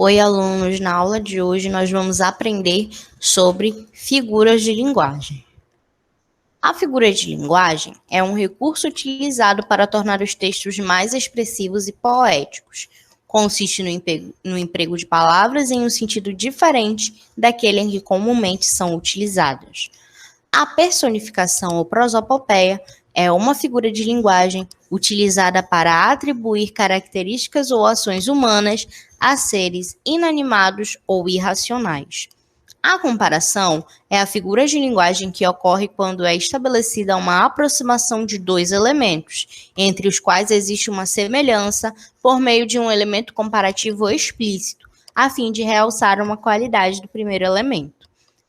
Oi, alunos! Na aula de hoje nós vamos aprender sobre figuras de linguagem. A figura de linguagem é um recurso utilizado para tornar os textos mais expressivos e poéticos. Consiste no emprego de palavras em um sentido diferente daquele em que comumente são utilizadas. A personificação ou prosopopeia é uma figura de linguagem utilizada para atribuir características ou ações humanas a seres inanimados ou irracionais. A comparação é a figura de linguagem que ocorre quando é estabelecida uma aproximação de dois elementos, entre os quais existe uma semelhança por meio de um elemento comparativo explícito, a fim de realçar uma qualidade do primeiro elemento.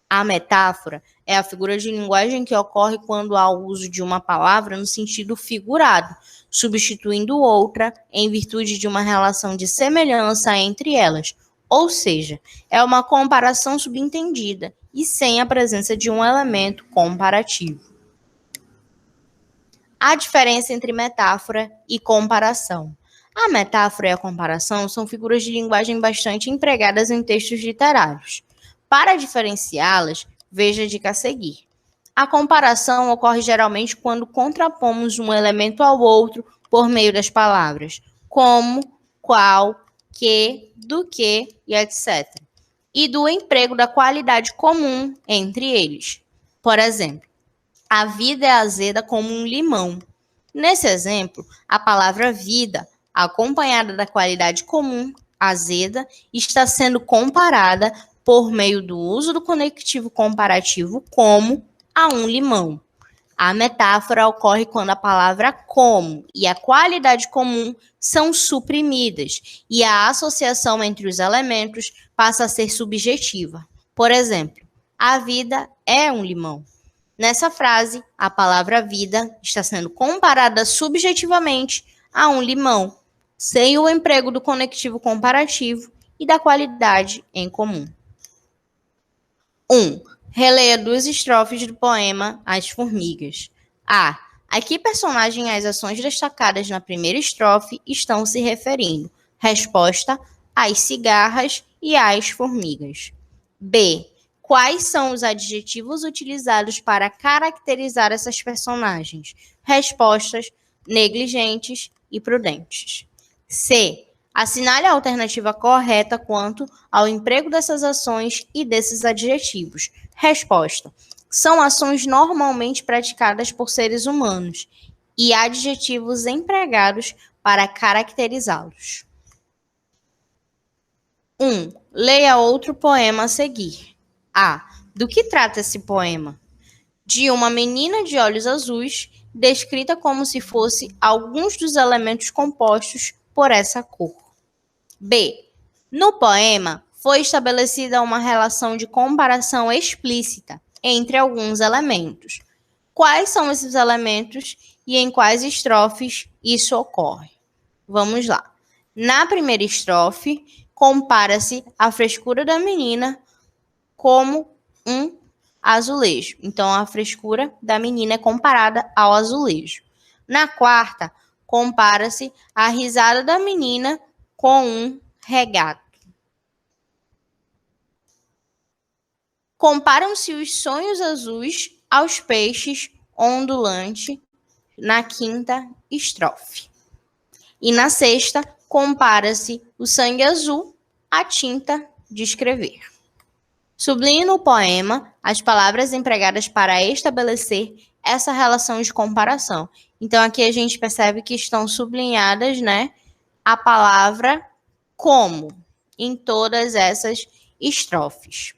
A metáfora é a figura de linguagem que ocorre quando há o uso de uma palavra no sentido figurado, substituindo outra em virtude de uma relação de semelhança entre elas, ou seja, é uma comparação subentendida e sem a presença de um elemento comparativo. A diferença entre metáfora e comparação. A metáfora e a comparação são figuras de linguagem bastante empregadas em textos literários. Para diferenciá-las, veja a dica a seguir. A comparação ocorre geralmente quando contrapomos um elemento ao outro por meio das palavras como, qual, que, do que e etc. E do emprego da qualidade comum entre eles. Por exemplo, a vida é azeda como um limão. Nesse exemplo, a palavra vida, acompanhada da qualidade comum, azeda, está sendo comparada por meio do uso do conectivo comparativo como a um limão. A metáfora ocorre quando a palavra como e a qualidade comum são suprimidas e a associação entre os elementos passa a ser subjetiva. Por exemplo, a vida é um limão. Nessa frase, a palavra vida está sendo comparada subjetivamente a um limão, sem o emprego do conectivo comparativo e da qualidade em comum. 1. Releia 2 estrofes do poema As Formigas. A. A que personagem as ações destacadas na primeira estrofe estão se referindo? Resposta: às cigarras e às formigas. B. Quais são os adjetivos utilizados para caracterizar essas personagens? Respostas: negligentes e prudentes. C. Assinale a alternativa correta quanto ao emprego dessas ações e desses adjetivos. Resposta: são ações normalmente praticadas por seres humanos e adjetivos empregados para caracterizá-los. 1. Leia outro poema a seguir. A. Do que trata esse poema? De uma menina de olhos azuis, descrita como se fosse alguns dos elementos compostos por essa cor. B. No poema, foi estabelecida uma relação de comparação explícita entre alguns elementos. Quais são esses elementos e em quais estrofes isso ocorre? Vamos lá. Na primeira estrofe, compara-se a frescura da menina como um azulejo. Então, a frescura da menina é comparada ao azulejo. Na quarta, compara-se a risada da menina com um regato. Comparam-se os sonhos azuis aos peixes ondulantes na quinta estrofe. E na sexta, compara-se o sangue azul à tinta de escrever. Sublinhe no poema as palavras empregadas para estabelecer essa relação de comparação. Então, aqui a gente percebe que estão sublinhadas, a palavra como em todas essas estrofes.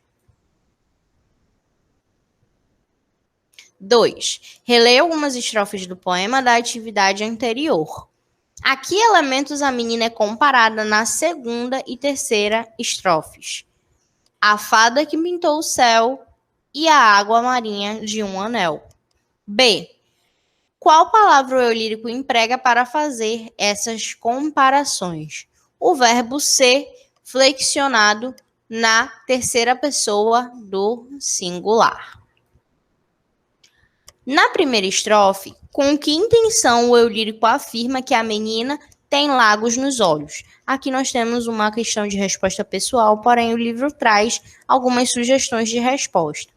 2. Releia algumas estrofes do poema da atividade anterior. A que elementos a menina é comparada na segunda e terceira estrofes? A fada que pintou o céu e a água marinha de um anel. B. Qual palavra o eu lírico emprega para fazer essas comparações? O verbo ser flexionado na terceira pessoa do singular. Na primeira estrofe, com que intenção o eu lírico afirma que a menina tem lagos nos olhos. Aqui nós temos uma questão de resposta pessoal, porém o livro traz algumas sugestões de resposta.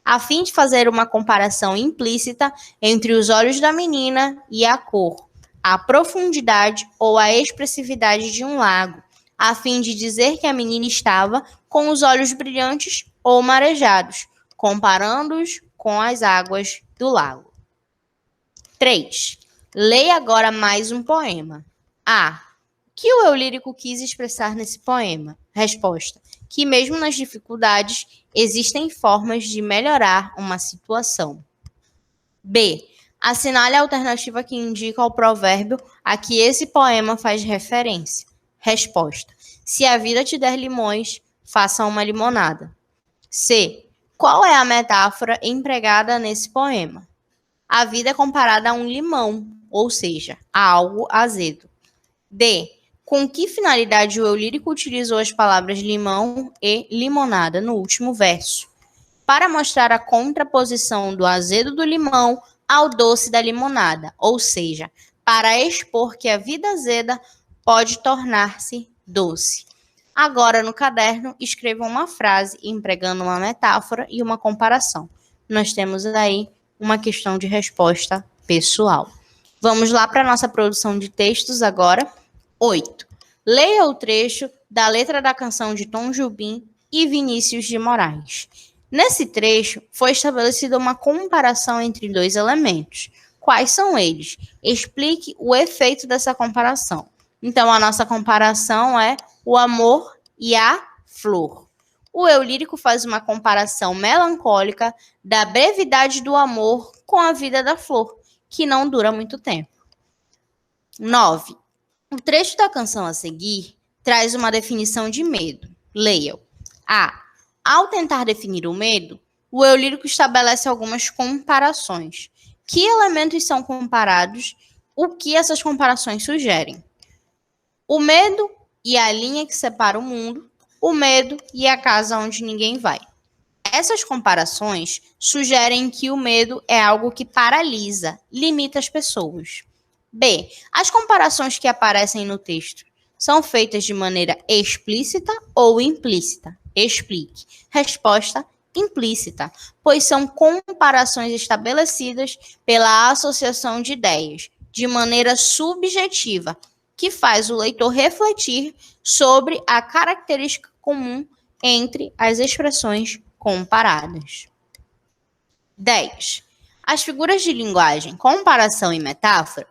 A fim de fazer uma comparação implícita entre os olhos da menina e a cor, a profundidade ou a expressividade de um lago, a fim de dizer que a menina estava com os olhos brilhantes ou marejados, comparando-os com as águas do lago. 3. Leia agora mais um poema. A. O que o eu lírico quis expressar nesse poema? Resposta: que mesmo nas dificuldades, existem formas de melhorar uma situação. B. Assinale a alternativa que indica o provérbio a que esse poema faz referência. Resposta: se a vida te der limões, faça uma limonada. C. Qual é a metáfora empregada nesse poema? A vida é comparada a um limão, ou seja, a algo azedo. D. Com que finalidade o eu lírico utilizou as palavras limão e limonada no último verso? Para mostrar a contraposição do azedo do limão ao doce da limonada, ou seja, para expor que a vida azeda pode tornar-se doce. Agora, no caderno, escreva uma frase empregando uma metáfora e uma comparação. Nós temos aí uma questão de resposta pessoal. Vamos lá para a nossa produção de textos agora. 8. Leia o trecho da letra da canção de Tom Jobim e Vinícius de Moraes. Nesse trecho, foi estabelecida uma comparação entre dois elementos. Quais são eles? Explique o efeito dessa comparação. Então, a nossa comparação é o amor e a flor. O eu lírico faz uma comparação melancólica da brevidade do amor com a vida da flor, que não dura muito tempo. 9. O trecho da canção a seguir traz uma definição de medo. Leia-o. A. Ao tentar definir o medo, o eu lírico estabelece algumas comparações. Que elementos são comparados? O que essas comparações sugerem? O medo e a linha que separa o mundo, o medo e a casa onde ninguém vai. Essas comparações sugerem que o medo é algo que paralisa, limita as pessoas. B. As comparações que aparecem no texto são feitas de maneira explícita ou implícita? Explique. Resposta: implícita, pois são comparações estabelecidas pela associação de ideias, de maneira subjetiva, que faz o leitor refletir sobre a característica comum entre as expressões comparadas. 10. As figuras de linguagem, comparação e metáfora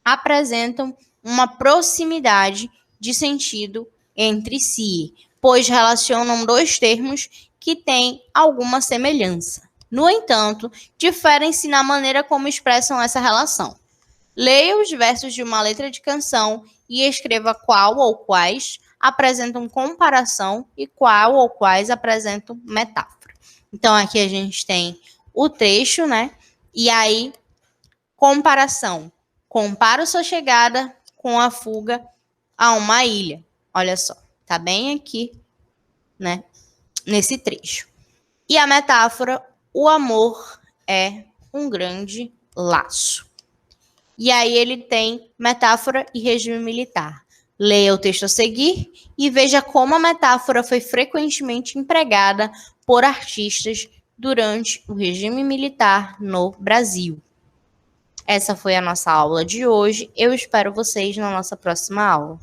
apresentam uma proximidade de sentido entre si, pois relacionam dois termos que têm alguma semelhança. No entanto, diferem-se na maneira como expressam essa relação. Leia os versos de uma letra de canção e escreva qual ou quais apresentam comparação e qual ou quais apresentam metáfora. Então, aqui a gente tem o trecho, né? E aí, comparação. Comparo sua chegada com a fuga a uma ilha. Olha só, tá bem aqui, né? Nesse trecho. E a metáfora, o amor é um grande laço. E aí ele tem metáfora e regime militar. Leia o texto a seguir e veja como a metáfora foi frequentemente empregada por artistas durante o regime militar no Brasil. Essa foi a nossa aula de hoje. Eu espero vocês na nossa próxima aula.